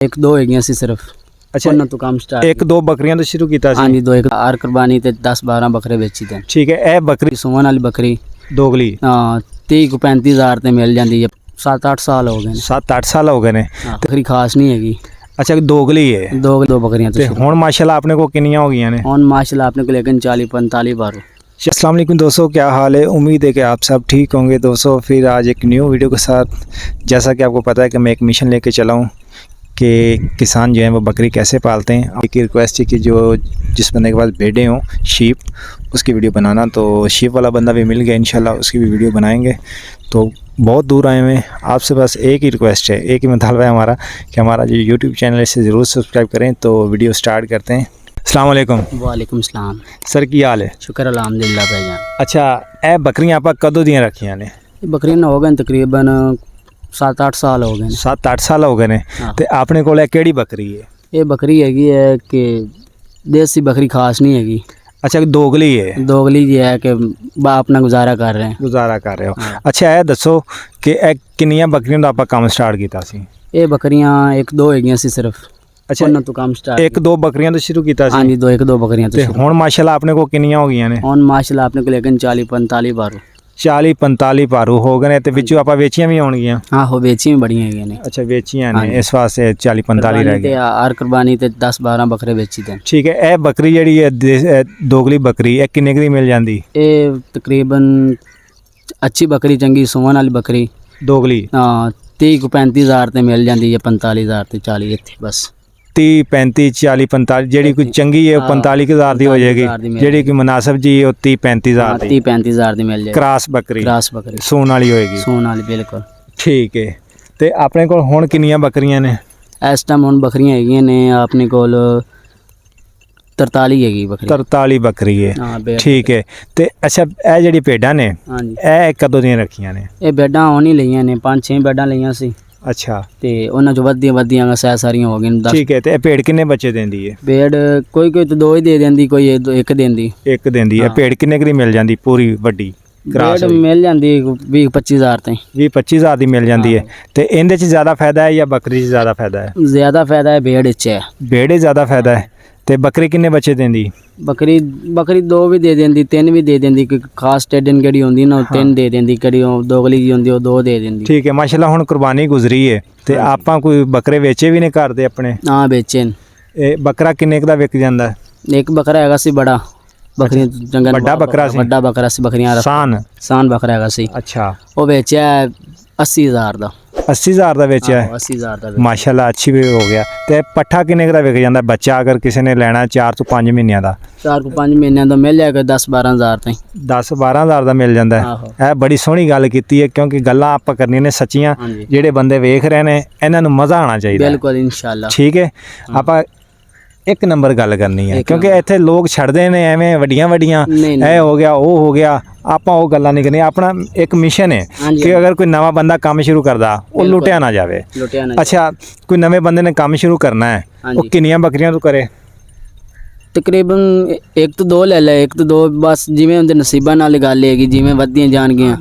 एक दो हैगियां सी सिर्फ। अच्छा, ਉਹਨਾਂ ਤੋਂ ਕੰਮ ਸਟਾਰਟ एक दो बकरियां तो शुरू किया सी। ਹਾਂਜੀ ਦੋ ਇੱਕ ਆਰ ਕੁਰਬਾਨੀ ਤੇ 10-12 ਬੱਕਰੇ ਵੇਚੀ ਦੇ। ठीक है, ए बकरी ਸੋਹਣ ਵਾਲੀ ਬੱਕਰੀ दोगली 30 ਤੋਂ 35000 ਤੇ ਮਿਲ ਜਾਂਦੀ ਹੈ। 7-8 ਸਾਲ ਹੋ ਗਏ ਨੇ। 7-8 साल हो गए ने। ਬੱਕਰੀ ਖਾਸ ਨਹੀਂ ਹੈਗੀ। अच्छा, दोगली है ਦੋ ਬੱਕਰੀਆਂ ते ਤੋਂ हुण माशाल्लाह अपने को किन्नियां हो गई ने। ਹੁਣ माशाल्लाह अपने को लेकिन 40-45 बार। अस्सलाम वालेकुम दोस्तों, क्या हाल है? उम्मीद है कि आप सब ठीक होंगे दोस्तों। फिर आज एक न्यू वीडियो के साथ, जैसा कि आपको पता है कि मैं एक मिशन लेके चला हूँ कि किसान जो हैं वो बकरी कैसे पालते हैं। एक रिक्वेस्ट है कि जो जिस बंदे के पास भेड़ें हों, शीप, उसकी वीडियो बनाना। तो शीप वाला बंदा भी मिल गया, इंशाल्लाह उसकी भी वीडियो बनाएंगे। तो बहुत दूर आए हुए हैं, आपसे बस एक ही रिक्वेस्ट है, एक ही मुतालबा है हमारा कि हमारा जो यूट्यूब चैनल है इसे ज़रूर सब्सक्राइब करें। तो वीडियो स्टार्ट करते हैं। अस्सलाम वालेकुम वालेकुम सलाम। सर, की हाल है? शुक्र अल्हम्दुलिल्लाह भाईजान। अच्छा, ए बकरियां आप कदों दियां रखियां ने? ਇਹ ਬੱਕਰੀਆਂ ਨੂੰ ਹੋ ਗਏ ਤਕਰੀਬਨ 7-8 ਸਾਲ ਹੋ ਗਏ ਨੇ। 7-8 साल हो गए ने। हाँ। ते अपने कोल केड़ी बकरी है? ਇਹ ਬੱਕਰੀ ਹੈਗੀ ਹੈ ਕਿ ਦੇਸੀ ਬੱਕਰੀ ਖਾਸ ਨਹੀਂ ਹੈਗੀ। अच्छा, दोगली है, ਦੋਗਲੀ ਜੀ ਹੈ ਕਿ ਬਾ ਆਪਣਾ ਗੁਜ਼ਾਰਾ ਕਰ ਰਹੇ हैं। गुजारा कर रहे हो। हाँ। अच्छा, ਇਹ ਦੱਸੋ ਕਿ ਇਹ ਕਿੰਨੀਆਂ ਬੱਕਰੀਆਂ ਦਾ ਆਪਾਂ ਕੰਮ ਸਟਾਰਟ ਕੀਤਾ ਸੀ? ਇਹ ਬੱਕਰੀਆਂ ਇੱਕ ਦੋ ਹੈਗੀਆਂ ਸੀ ਸਿਰਫ। ਅੱਛਾ, ਉਹਨਾਂ ਤੋਂ ਕੰਮ ਸਟਾਰਟ ਇੱਕ ਦੋ ਬੱਕਰੀਆਂ ਤੋਂ ਸ਼ੁਰੂ ਕੀਤਾ ਸੀ। ਹਾਂਜੀ ਦੋ ਇੱਕ ਦੋ ਬੱਕਰੀਆਂ ਤੋਂ ਤੇ ਸ਼ੁਰੂ। ਹੁਣ ਮਾਸ਼ਾਅੱਲਾ ਆਪਣੇ ਕੋਲ ਕਿੰਨੀਆਂ ਹੋ ਗਈਆਂ ਨੇ? ਹੁਣ ਮਾਸ਼ਾਅੱਲਾ ਆਪਣੇ ਕੋਲ ਲੇਕਿਨ 40-45 ਬਾਰ। 40-45 ਪਾਰੂ ਹੋ ਗਏ ਨੇ ਤੇ ਵਿੱਚੋਂ ਆਪਾਂ ਵੇਚੀਆਂ ਵੀ ਹੋਣਗੀਆਂ। ਹਾਂ ਹੋ ਵੇਚੀ ਵੀ ਬੜੀਆਂ ਹੈਗੀਆਂ ਨੇ। ਅੱਛਾ, ਵੇਚੀਆਂ ਨੇ, ਹਾਂਜੀ। ਇਸ ਵਾਸਤੇ 40-45 ਰਹਿ ਤੇ ਗਏ। ਆਰ ਕੁਰਬਾਨੀ ਤੇ 10-12 ਬੱਕਰੇ ਵੇਚੀ ਦੇ। ਠੀਕ ਹੈ, ਇਹ ਬੱਕਰੀ ਜਿਹੜੀ ਹੈ ਦੋਗਲੀ ਬੱਕਰੀ, ਇਹ ਕਿੰਨੇ ਕੁ ਦੀ ਮਿਲ ਜਾਂਦੀ? ਇਹ ਤਕਰੀਬਨ ਅੱਛੀ ਬੱਕਰੀ ਚੰਗੀ ਸੋਹਣ ਵਾਲੀ ਬੱਕਰੀ ਦੋਗਲੀ 30 ਤੋਂ 35000 ਤੇ ਮਿਲ ਜਾਂਦੀ ਹੈ। 45000 ਤੇ 40 ਇੱਥੇ ਬਸ। 30-35-40-45 ਜਿਹੜੀ ਕੋਈ ਚੰਗੀ ਹੈ ਉਹ 45,000 ਦੀ ਹੋ ਜਾਏਗੀ। 45,000 ਦੀ ਮਿਲ ਜਿਹੜੀ ਕੋਈ ਮੁਨਾਸਬ ਜੀ ਉਹ 30-35,000 ਦੀ 30-35000 ਦੀ ਮਿਲ ਜਾਏਗੀ। ਕ੍ਰਾਸ ਬੱਕਰੀ, ਕ੍ਰਾਸ ਬੱਕਰੀ ਸੂਣ ਵਾਲੀ ਹੋਏਗੀ। ਸੋਹਣ ਵਾਲੀ ਬਿਲਕੁਲ। ਠੀਕ ਹੈ, ਤੇ ਆਪਣੇ ਕੋਲ ਹੁਣ ਕਿੰਨੀਆਂ ਬੱਕਰੀਆਂ ਨੇ? ਇਸ ਟਾਈਮ ਹੁਣ ਬੱਕਰੀਆਂ ਹੈਗੀਆਂ ਨੇ ਆਪਣੇ ਕੋਲ 43 ਹੈਗੀ ਬੱਕਰੀ। 43 ਬੱਕਰੀ ਹੈ। ਹਾਂ ਬੇ ਠੀਕ ਹੈ, ਤੇ ਅੱਛਾ ਇਹ ਜਿਹੜੀ ਭੇਡਾਂ ਨੇ ਹਾਂਜੀ ਇਹ ਕਦੋਂ ਦੀਆਂ ਰੱਖੀਆਂ ਨੇ? ਇਹ ਬੈਡਾਂ ਹੁਣ ਹੀ ਲਈਆਂ ਨੇ, 5-6 ਬੈਡਾਂ ਲਈਆਂ ਸੀ ਅੱਛਾ, ਤੇ ਉਹਨਾਂ ਚੋਂ ਵੱਧੀਆਂ ਸਹਿ ਸਾਰੀਆਂ ਹੋ ਗਈਆਂ 10। ਠੀਕ ਹੈ, ਤੇ ਇਹ ਭੇਡ ਕਿੰਨੇ ਬੱਚੇ ਦਿੰਦੀ ਹੈ? ਬੇੜ ਕੋਈ ਤਾਂ ਦੋ ਹੀ ਦੇ ਦਿੰਦੀ, ਕੋਈ ਇੱਕ ਦਿੰਦੀ। ਇੱਕ ਦਿੰਦੀ ਹੈ। ਹਾਂ। ਭੇਡ ਕਿੰਨੇ ਕੁ ਦੀ ਮਿਲ ਜਾਂਦੀ ਪੂਰੀ ਵੱਡੀ ਕ੍ਰਾਸ? ਬੇੜ ਮਿਲ ਜਾਂਦੀ 20-25,000 ਤੇ। 20-25,000 ਦੀ ਮਿਲ ਜਾਂਦੀ ਹੈ। ਤੇ ਇਹਦੇ 'ਚ ਜ਼ਿਆਦਾ ਫਾਇਦਾ ਹੈ ਜਾਂ ਬੱਕਰੀ 'ਚ ਜ਼ਿਆਦਾ ਫਾਇਦਾ ਹੈ? ਜ਼ਿਆਦਾ ਫਾਇਦਾ ਹੈ ਬੇੜ ਵਿੱਚ ਹੈ। ਭੇਡ 'ਚ ਜ਼ਿਆਦਾ ਫਾਇਦਾ ਹੈ। ਤੇ ਬੱਕਰੀ ਕਿੰਨੇ ਬੱਚੇ ਦਿੰਦੀ? ਬੱਕਰੀ ਦੋ ਵੀ ਦੇ ਦਿੰਦੀ, ਤਿੰਨ ਵੀ ਦੇ ਦਿੰਦੀ। ਕੋਈ ਖਾਸ ਟੇਡਨ ਕਿਹੜੀ ਹੁੰਦੀ ਨਾ ਉਹ ਤਿੰਨ ਦੇ ਦਿੰਦੀ, ਕਿਹੜੀ ਉਹ ਦੋਗਲੀ ਜੀ ਹੁੰਦੀ ਉਹ ਦੋ ਦੇ ਦਿੰਦੀ। ਠੀਕ ਹੈ, ਮਾਸ਼ਾਅੱਲਾ ਹੁਣ ਕੁਰਬਾਨੀ ਗੁਜ਼ਰੀ ਹੈ ਤੇ ਆਪਾਂ ਕੋਈ ਬੱਕਰੇ ਵੇਚੇ ਵੀ ਨੇ ਘਰ ਦੇ ਆਪਣੇ? ਹਾਂ ਵੇਚੇ ਨੇ। ਇਹ ਬੱਕਰਾ ਕਿੰਨੇ ਕੁ ਦਾ ਵਿਕ ਜਾਂਦਾ ਹੈ? ਇੱਕ ਬੱਕਰਾ ਹੈਗਾ ਸੀ ਬੜਾ, ਬੱਕਰੀਆਂ ਜੰਗਲ ਵੱਡਾ ਬੱਕਰਾ ਸੀ? ਵੱਡਾ ਬੱਕਰਾ ਸੀ, ਬੱਕਰੀਆਂ ਸਾਨ ਬੱਕਰਾ ਹੈਗਾ ਸੀ। ਅੱਛਾ, ਉਹ ਵੇਚਿਆ 80,000 ਦਾ। 80,000 ਦਾ ਵੇਚਿਆ? 80,000 ਦਾ ਵੇਚਿਆ। ਮਾਸ਼ਾਅੱਲਾ ਅੱਛੀ ਵੀ ਹੋ ਗਿਆ। ਤੇ ਪੱਠਾ ਕਿੰਨੇ ਕੁ ਦਾ ਵਿਕ ਜਾਂਦਾ ਬੱਚਾ ਅਗਰ ਕਿਸੇ ਨੇ ਲੈਣਾ 4 ਤੋਂ 5 ਮਹੀਨਿਆਂ ਦਾ? 4 ਤੋਂ 5 ਮਹੀਨਿਆਂ ਦਾ ਮਿਲ ਜਾਏਗਾ 10-12,000 ਤਾਈਂ। 10-12,000 ਦਾ ਮਿਲ ਜਾਂਦਾ ਹੈ। ਆਹੋ ਇਹ ਬੜੀ ਸੋਹਣੀ ਗੱਲ ਕੀਤੀ ਹੈ, ਕਿਉਂਕਿ ਗੱਲਾਂ ਆਪਾਂ ਕਰਨੀਆਂ ਨੇ ਸੱਚੀਆਂ। ਹਾਂਜੀ ਜਿਹੜੇ ਬੰਦੇ ਵੇਖ ਰਹੇ ਨੇ ਇਹਨਾਂ ਨੂੰ ਮਜ਼ਾ ਆਉਣਾ ਚਾਹੀਦਾ ਹੈ। ਬਿਲਕੁਲ ਇਨਸ਼ਾਅੱਲਾ। ਠੀਕ ਹੈ, ਆਪਾਂ ਇੱਕ ਨੰਬਰ ਗੱਲ ਕਰਨੀ ਹੈ, ਇੱਕ ਕਿਉਂਕਿ ਇੱਥੇ ਲੋਕ ਛੱਡਦੇ ਨੇ ਐਵੇਂ ਵੱਡੀਆਂ ਨਹੀਂ, ਇਹ ਹੋ ਗਿਆ ਉਹ ਹੋ ਗਿਆ। ਆਪਾਂ ਉਹ ਗੱਲਾਂ ਨਹੀਂ ਕਰਨੀਆਂ। ਆਪਣਾ ਇੱਕ ਮਿਸ਼ਨ ਹੈ ਹਾਂਜੀ, ਕਿ ਅਗਰ ਕੋਈ ਨਵਾਂ ਬੰਦਾ ਕੰਮ ਸ਼ੁਰੂ ਕਰਦਾ ਉਹ ਬਿਲਕੁਲ। ਲੁੱਟਿਆ ਨਾ ਜਾਵੇ। ਲੁੱਟਿਆ ਨਾ। ਅੱਛਾ, ਕੋਈ ਨਵੇਂ ਬੰਦੇ ਨੇ ਕੰਮ ਸ਼ੁਰੂ ਕਰਨਾ ਹੈ, ਉਹ ਹਾਂਜੀ। ਕਿੰਨੀਆਂ ਬੱਕਰੀਆਂ ਤੋਂ ਕਰੇ? ਤਕਰੀਬਨ ਇੱਕ ਤੋਂ ਦੋ ਲੈ ਲੈ, ਇੱਕ ਤੋਂ ਦੋ ਬਸ, ਜਿਵੇਂ ਉਹਦੇ ਨਸੀਬਾਂ ਨਾਲ ਗੱਲ ਹੈਗੀ। ਜਿਵੇਂ ਵੱਧਦੀਆਂ ਜਾਣਗੀਆਂ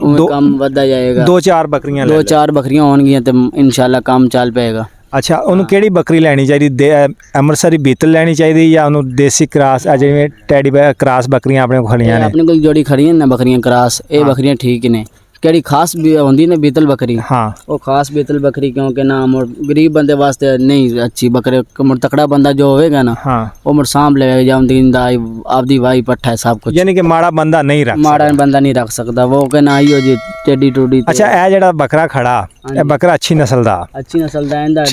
ਉਵੇਂ ਕੰਮ ਵੱਧਦਾ ਜਾਏਗਾ। 2-4 ਬੱਕਰੀਆਂ ਲੈ ਦੋ ਲੈ। ਚਾਰ ਬੱਕਰੀਆਂ ਹੋਣਗੀਆਂ ਤੇ ਇਨਸ਼ਾਅੱਲਾ ਕੰਮ ਚੱਲ ਪਏਗਾ। ਅੱਛਾ, ਉਹਨੂੰ ਕਿਹੜੀ ਬੱਕਰੀ ਲੈਣੀ ਚਾਹੀਦੀ? ਅੰਮ੍ਰਿਤਸਰੀ ਬੀਤਲ ਲੈਣੀ ਚਾਹੀਦੀ ਜਾਂ ਉਹਨੂੰ ਦੇਸੀ ਕ੍ਰਾਸ ਜਿਵੇਂ ਟੈਡੀ ਕ੍ਰਾਸ ਬੱਕਰੀਆਂ ਆਪਣੇ ਕੋਲ ਖੜੀਆਂ ਨੇ? ਆਪਣੇ ਕੋਲ ਜਿਹੜੀ ਖੜੀਆਂ ਨੇ ਬੱਕਰੀਆਂ ਕ੍ਰਾਸ, ਇਹ ਬੱਕਰੀਆਂ ਠੀਕ ਨੇ। ਕਿਹੜੀ ਖਾਸ ਵੀ ਹੁੰਦੀ ਨੇ ਬੀਤਲ ਬੱਕਰੀ, ਹਾਂ ਉਹ ਖਾਸ ਬੀਤਲ ਬੱਕਰੀ, ਕਿਉਂਕਿ ਨਾ ਗਰੀਬ ਬੰਦੇ ਵਾਸਤੇ ਨਹੀਂ ਅੱਛੀ ਬੱਕਰੀ। ਮੁੜ ਤਕੜਾ ਬੰਦਾ ਜੋ ਹੋਵੇਗਾ ਨਾ ਹਾਂ, ਉਹ ਮੁੜ ਸਾਂਭ ਲਵੇਗਾ, ਜਾਂ ਦਿੰਦਾ ਆਪਦੀ ਵਾਈ ਪੱਠਾ ਹੈ ਸਭ ਕੁਝ। ਯਾਨੀ ਕਿ ਮਾੜਾ ਬੰਦਾ ਨਹੀਂ ਰੱਖ ਮਾੜਾ ਬੰਦਾ ਨਹੀਂ ਰੱਖ ਸਕਦਾ ਉਹ, ਕਿ ਨਾ ਆਈਓ ਜੀ ਟੇਡੀ ਟੂਡੀ। ਅੱਛਾ, ਇਹ ਜਿਹੜਾ ਬੱਕਰਾ ਖੜਾ ਇਹ ਬੱਕਰਾ ਅੱਛੀ ਨਸਲ ਦਾ? ਅੱਛੀ ਨਸਲ ਦਾ, ਇਹਦਾ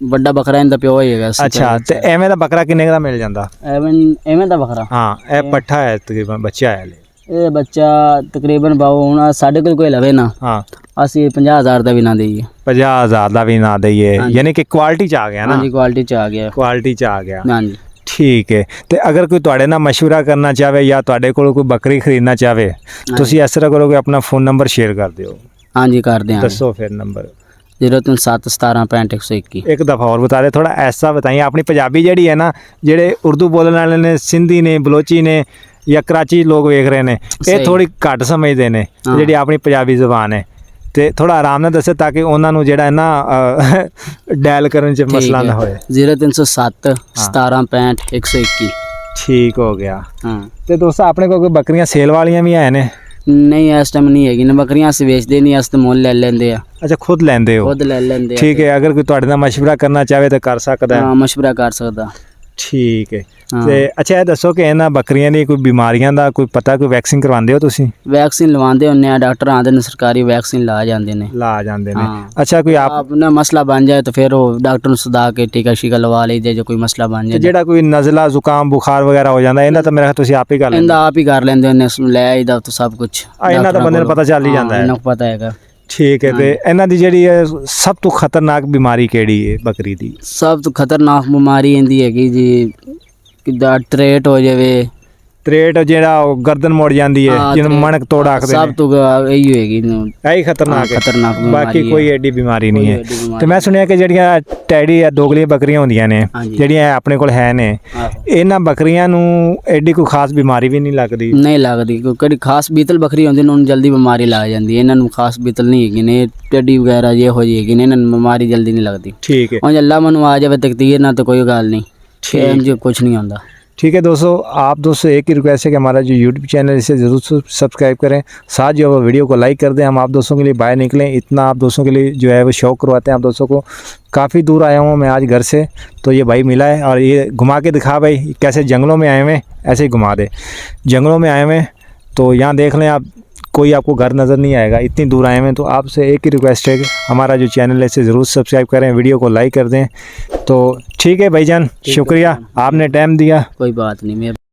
ਵੱਡਾ ਬੱਕਰਾ ਇਹਦਾ ਪਿਓ ਹੀ ਹੈਗਾ। ਅੱਛਾ, ਤੇ ਐਵੇਂ ਦਾ ਬੱਕਰਾ ਕਿੰਨੇ ਦਾ ਮਿਲ ਜਾਂਦਾ? ਐਵੇਂ ਦਾ ਬੱਕਰਾ? ਹਾਂ, ਇਹ ਪੱਠਾ ਹੈ ਤਕਰੀਬਨ, ਬੱਚਾ ਹੈ ਹਲੇ। ਇਹ ਬੱਚਾ ਤਕਰੀਬਨ ਬਾਬੂ ਹੁਣ ਸਾਡੇ ਕੋਲ ਕੋਈ ਲਵੇ ਨਾ, ਹਾਂ, ਅਸੀਂ 50,000 ਦਾ ਵੀ ਨਾ ਦਈਏ। 50,000 ਦਾ ਵੀ ਨਾ ਦਈਏ, ਹਾਂਜੀ। ਯਾਨੀ ਕਿ ਕੁਆਲਿਟੀ ਚ ਆ ਗਿਆ ਨਾ? ਹਾਂਜੀ ਕੁਆਲਿਟੀ ਚ ਆ ਗਿਆ। ਕੁਆਲਿਟੀ ਚ ਆ ਗਿਆ। ਹਾਂਜੀ ਠੀਕ ਹੈ, ਤੇ ਅਗਰ ਕੋਈ ਤੁਹਾਡੇ ਨਾਲ ਮਸ਼ਵਰਾ ਕਰਨਾ ਚਾਹਵੇ ਜਾਂ ਤੁਹਾਡੇ ਕੋਲ ਕੋਈ ਬੱਕਰੀ ਖਰੀਦਣਾ ਚਾਹਵੇ, ਤੁਸੀਂ ਇਸ ਤਰ੍ਹਾਂ ਕਰੋਗੇ, ਆਪਣਾ फ़ोन ਨੰਬਰ ਸ਼ੇਅਰ ਕਰ ਦਿਓ। ਹਾਂਜੀ ਕਰਦੇ ਹਾਂ। ਦੱਸੋ ਫਿਰ ਨੰਬਰ। 0371765121। एक दफ़ा और बता दे, थोड़ा ऐसा बताइए। अपनी पंजाबी जड़ी है ना, जेड़े उर्दू बोलने वाले ने, सिंधी ने, बलोची ने या कराची लोग वेख रहे ने, ये सही। थोड़ी घट समझते ने हाँ। जेड़ी अपनी पंजाबी ज़बान है। ਤੇ ਥੋੜਾ ਆਰਾਮ ਨਾਲ ਦੱਸੋ ਤਾਂ ਕਿ ਉਹਨਾਂ ਨੂੰ ਜਿਹੜਾ ਹੈ ਨਾ ਡਾਇਲ ਕਰਨ 'ਚ ਮਸਲਾ ਨਾ ਹੋਏ। 0307 1765 121। ਠੀਕ ਹੋ ਗਿਆ। ਹਾਂ ਤੇ ਦੋਸਤੋ ਆਪਣੇ ਕੋਲ ਕੋਈ ਬੱਕਰੀਆਂ ਸੇਲ ਵਾਲੀਆਂ ਵੀ ਹੈ ਨੇ? ਨਹੀਂ ਇਸ ਟਾਈਮ ਨਹੀਂ ਹੈਗੀ ਨਾ, ਬੱਕਰੀਆਂ ਅਸੀਂ ਵੇਚਦੇ ਨਹੀਂ, ਅਸੀਂ ਤਾਂ ਮੁੱਲ ਲੈ ਲੈਂਦੇ ਆ, ਅੱਛਾ ਖੁਦ ਲੈਂਦੇ ਹੋ? ਖੁਦ ਲੈ ਲੈਂਦੇ ਆ। ਠੀਕ ਹੈ, ਅਗਰ ਕੋਈ ਤੁਹਾਡੇ ਨਾਲ ਮਸ਼ਵਰਾ ਕਰਨਾ ਚਾਹੇ ਤਾਂ ਕਰ ਸਕਦਾ ਹੈ? ਹਾਂ ਮਸ਼ਵਰਾ ਕਰ ਸਕਦਾ। ਠੀਕ ਹੈ। ਹਾਂ। ਤੇ ਅੱਛਾ ਇਹ ਦੱਸੋ ਕਿ ਇਹਨਾਂ ਬੱਕਰੀਆਂ ਦੀ ਕੋਈ ਬਿਮਾਰੀਆਂ ਦਾ ਕੋਈ ਪਤਾ, ਕੋਈ ਵੈਕਸੀਨ ਕਰਵਾਉਂਦੇ ਹੋ ਤੁਸੀਂ? ਵੈਕਸੀਨ ਲਵਾਉਂਦੇ ਹੁੰਦੇ ਆ, ਡਾਕਟਰ ਆਉਂਦੇ ਨੇ ਸਰਕਾਰੀ, ਵੈਕਸੀਨ ਲਾ ਜਾਂਦੇ ਨੇ। ਲਾ ਜਾਂਦੇ ਨੇ। ਹਾਂ। ਅੱਛਾ ਕੋਈ ਆਪ ਆਪਣਾ ਮਸਲਾ ਬਣ ਜਾਏ ਤਾਂ ਫਿਰ ਉਹ ਡਾਕਟਰ ਨੂੰ ਸਦਾ ਕੇ ਟੀਕਾ ਸ਼ੀਕਾ ਲਵਾ ਲਈਦੇ, ਜੇ ਕੋਈ ਮਸਲਾ ਬਣ ਜਾਏ। ਜਿਹੜਾ ਕੋਈ ਨਜ਼ਲਾ ਜ਼ੁਕਾਮ ਬੁਖਾਰ ਵਗੈਰਾ ਹੋ ਜਾਂਦਾ ਇਹਦਾ ਤਾਂ ਮੇਰਾ ਖਿਆਲ ਤੁਸੀਂ ਆਪ ਹੀ ਕਰ ਲੈਂਦੇ ਇਹਦਾ ਆਪ ਹੀ ਕਰ ਲੈਂਦੇ ਹੁੰਦੇ, ਉਸ ਨੂੰ ਲੈ ਆਈਦਾ ਤਾਂ ਸਭ ਕੁਝ ਇਹਨਾਂ ਦਾ ਬੰਦੇ ਨੂੰ ਪਤਾ ਚੱਲ ਹੀ ਜਾਂਦਾ ਹੈ। ਇਹਨਾਂ ਨੂੰ ਪਤਾ ਹੈਗਾ। ਠੀਕ ਹੈ। ਤੇ ਇਹਨਾਂ ਦੀ ਜਿਹੜੀ ਹੈ ਸਭ ਤੋਂ ਖਤਰਨਾਕ ਬਿਮਾਰੀ ਕਿਹੜੀ ਹੈ ਬੱਕਰੀ ਦੀ? ਸਭ ਤੋਂ ਖਤਰਨਾਕ ਬਿਮਾਰੀ ਇਹਦੀ ਹੈਗੀ ਜੀ, ਕਿੱਦਾਂ ਟਰੇਟ ਹੋ ਜਾਵੇ। ਤਰੇਟ ਜਿਹੜਾ ਉਹ ਗਰਦਨ ਮੁੜ ਜਾਂਦੀ ਹੈ, ਹਾਂ, ਜਿਹਨੂੰ ਤਰੇਟ। ਮਣਕ ਤੋੜ ਆਖਦੇ ਸਭ ਨੇ। ਤੋਂ ਇਹੀ ਹੋਏਗੀ ਇਹੀ ਖਤਰਨਾਕ ਹੈ। ਖਤਰਨਾਕ ਬਿਮਾਰੀ ਬਾਕੀ ਹੈ। ਕੋਈ ਐਡੀ ਬਿਮਾਰੀ ਨਹੀਂ ਕੋਈ ਹੈ। ਐਡੀ ਬਿਮਾਰੀ ਤੇ ਮੈਂ ਸੁਣਿਆ ਕਿ ਜਿਹੜੀਆਂ ਟੈਡੀ ਜਾਂ ਦੋਗਲੀਆਂ ਬੱਕਰੀਆਂ ਹੁੰਦੀਆਂ ਨੇ, ਹਾਂਜੀ। ਜਿਹੜੀਆਂ ਆਪਣੇ ਕੋਲ ਹੈ ਨੇ, ਆਹੋ। ਇਹਨਾਂ ਬੱਕਰੀਆਂ ਨੂੰ ਐਡੀ ਕੋਈ ਖਾਸ ਬਿਮਾਰੀ ਵੀ ਨਹੀਂ ਲੱਗਦੀ? ਨਹੀਂ ਲੱਗਦੀ, ਕਿਹੜੀ ਖਾਸ ਬੀਤਲ ਬੱਕਰੀ ਹੁੰਦੀ ਨੇ ਉਹਨੂੰ ਜਲਦੀ ਬਿਮਾਰੀ ਲੱਗ ਜਾਂਦੀ ਹੈ, ਇਹਨਾਂ ਨੂੰ ਖਾਸ ਬੀਤਲ ਨਹੀਂ ਹੈਗੀ ਨੇ, ਟੱਡੀ ਵਗੈਰਾ ਜੇ ਹੋ ਜਾਏਗੀ ਨੇ, ਇਹਨਾਂ ਨੂੰ ਬਿਮਾਰੀ ਜਲਦੀ ਨਹੀਂ ਲੱਗਦੀ। ਠੀਕ ਹੈ। और अल्लाह मनु आ जाए तकदीर ना तो कोई गल नहीं, ठीक। जो कुछ नहीं होता। ठीक है दोस्तों, आप दोस्तों एक ही रिक्वेस्ट है कि हमारा जो यूट्यूब चैनल है इसे ज़रूर सब्सक्राइब करें, साथ जो है वो वीडियो को लाइक कर दें। हम आप दोस्तों के लिए बाहर निकलें, इतना आप दोस्तों के लिए जो है वो शौक़ करवाते हैं आप दोस्तों को। काफ़ी दूर आया हूँ मैं आज घर से, तो ये भाई मिला है और ये घुमा के दिखा भाई कैसे जंगलों में आए हुए, ऐसे ही घुमा दे। जंगलों में आए हुए तो यहाँ देख लें आप, कोई आपको घर नज़र नहीं आएगा, इतनी दूर आए हुए हैं। तो आपसे एक ही रिक्वेस्ट है कि हमारा जो चैनल है इसे ज़रूर सब्सक्राइब करें, वीडियो को लाइक कर दें। तो ठीक है भाईजान, शुक्रिया, आपने टाइम दिया। कोई बात नहीं। मैं